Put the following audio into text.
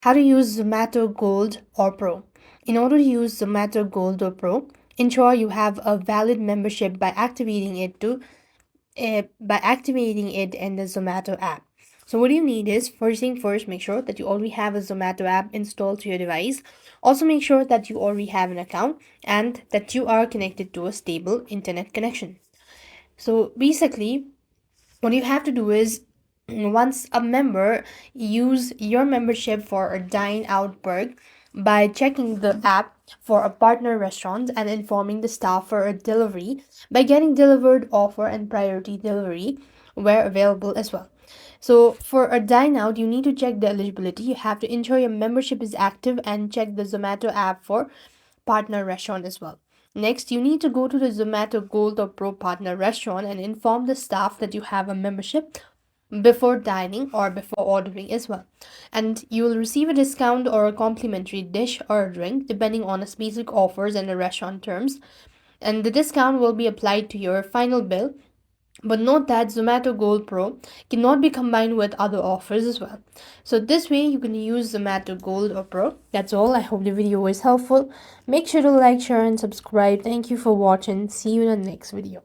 How to use Zomato Gold or Pro. In order to use Zomato Gold or Pro, ensure you have a valid membership by activating it in the Zomato app. So what you need is, first thing first, make sure that you already have a Zomato app installed to your device. Also make sure that you already have an account and that you are connected to a stable internet connection. So basically, what you have to do is, once a member, use your membership for a dine out perk by checking the app for a partner restaurant and informing the staff for a delivery by getting delivered offer and priority delivery where available as well. So for a dine out, you need to check the eligibility. You have to ensure your membership is active and check the Zomato app for partner restaurant as well. Next, you need to go to the Zomato Gold or Pro partner restaurant and inform the staff that you have a membership before dining or before ordering as well. And you will receive a discount or a complimentary dish or a drink depending on the specific offers and the restaurant terms. And the discount will be applied to your final bill, but note that Zomato Gold Pro cannot be combined with other offers as well. So this way you can use Zomato Gold or Pro. That's all. I hope the video was helpful. Make sure to like, share and subscribe. Thank you for watching. See you in the next video.